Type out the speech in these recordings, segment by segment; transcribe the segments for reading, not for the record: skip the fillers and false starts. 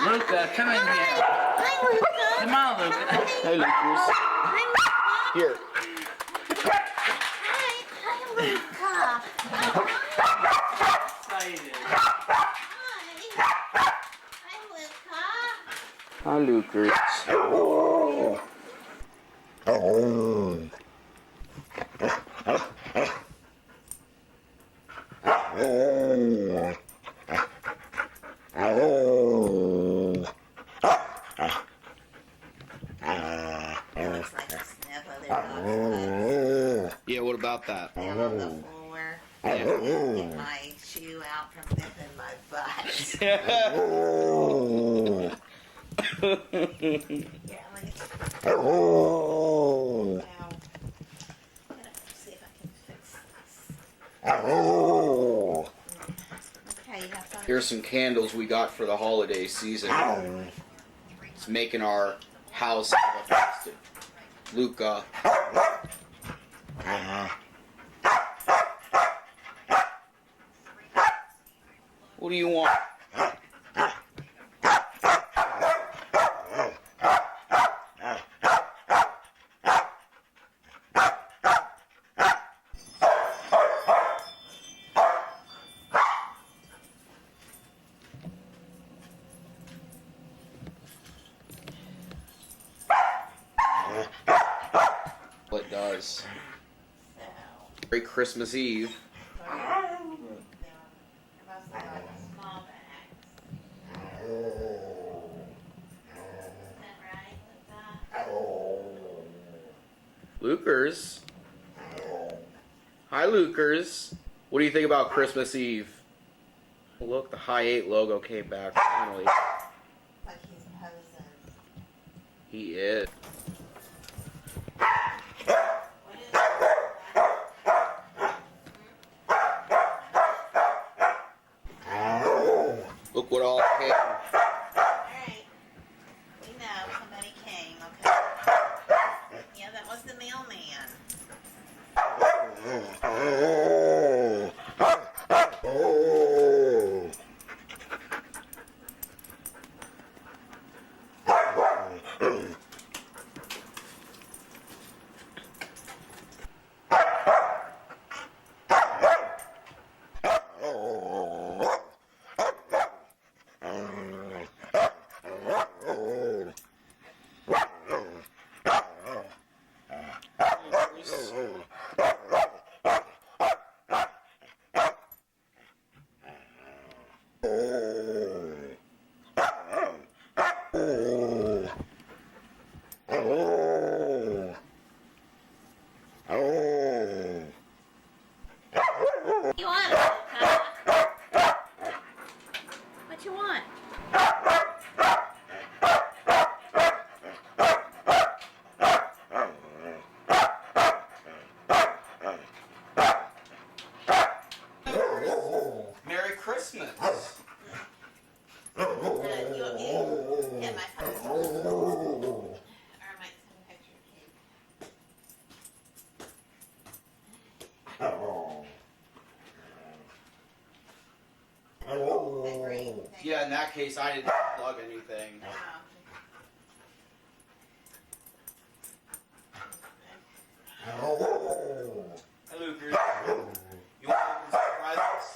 Luca, come in here. Hi, Luca. Come on, Luca. Hey, Lucas. Hi, Luca. Here. Hi, Luca. Excited. Hi, Luca. Hi, Lucas. It looks like a sniff of their dogs. Yeah, what about that? Down on the floor. Get my shoe out from nipping my butt. Yeah, let me now. See if I can fix this. Okay, you have fun. Here's some candles we got for the holiday season. It's making our house festive. Luca. What do you want? What it does. Merry Christmas Eve. Lucas. Hi, Lucas. What do you think about Christmas Eve? Look, the High 8 logo came back finally. Like he's posing. He is. Look what all came. Alright. We know somebody came, okay? Yeah, that was the mailman. What you want? What you want? Merry Christmas. You want me to get my phone? Or I might send a picture of you. Green thing. Yeah, in that case, I didn't plug anything. Hey, Lucas. You want to open some presents?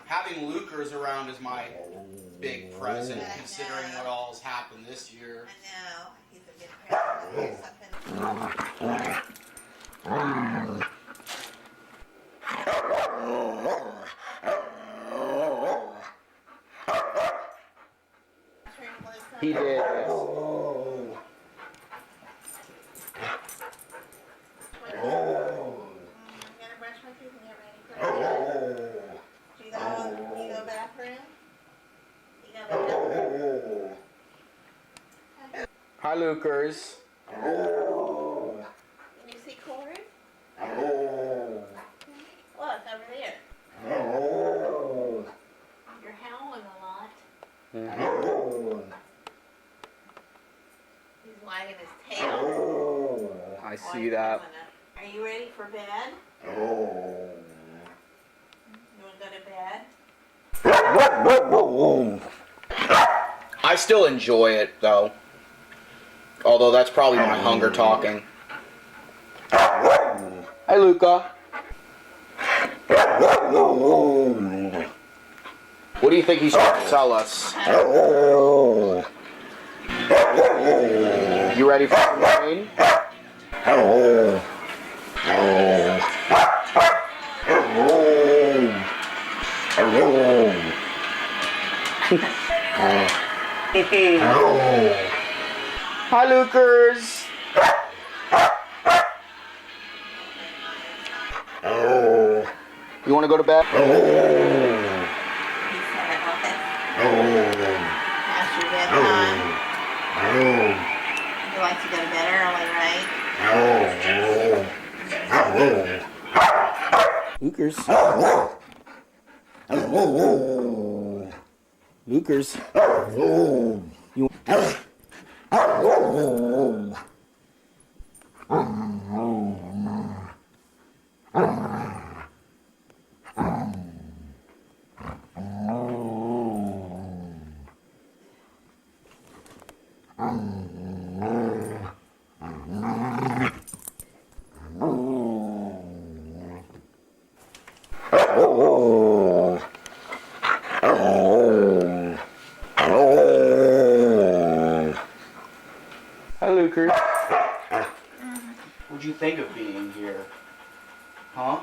Having Lucas around is my big present, considering what all's happened this year. I know. He's a good parent. Here's something. He did. You gotta brush my teeth and get ready for it. Do you go bathroom? You go bathroom? Hi, Lucas. Can you see Corey? Look, over there. You're howling a lot. He's wagging his tail. I while see he's that. doing it. Are you ready for bed? You want to go to bed? I still enjoy it though. Although that's probably my hunger talking. Hi, Luca. What do you think he's trying to tell us? You ready for some rain? Hi, Lucas. You want to go to bed? He said, okay. Past your bedtime. You like to go to bed early, right? Lucas. Lucas. You Hi, Lucas. What'd you think of being here? Huh?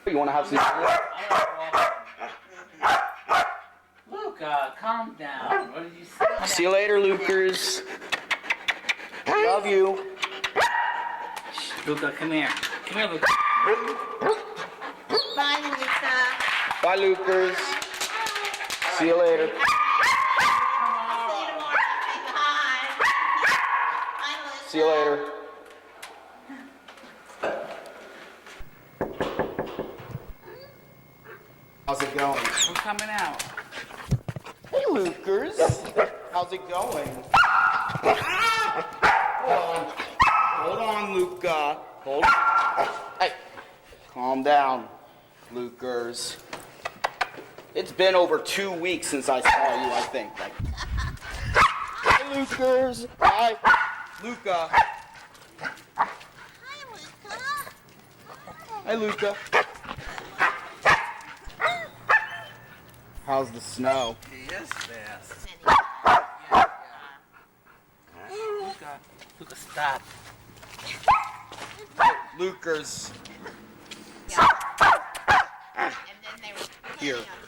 You want to have some? Luca, calm down. What did you say? See you later, Lucas. Love you. Luca, come here. Come here, Luca. Bye, Lisa. Bye, Lucas. See you later. See you tomorrow. Bye. Bye, Lisa. See you later. How's it going? We're coming out. Hey, Lucas. How's it going? Hold on, Luca. Hold on. Hey, calm down, Lucas. It's been over 2 weeks since I saw you, I think. Hi, Lucas. Hi, Luca. Hi, Luca. How's the snow? He is fast. Luca, stop. Lucas. And then they were Here. planning on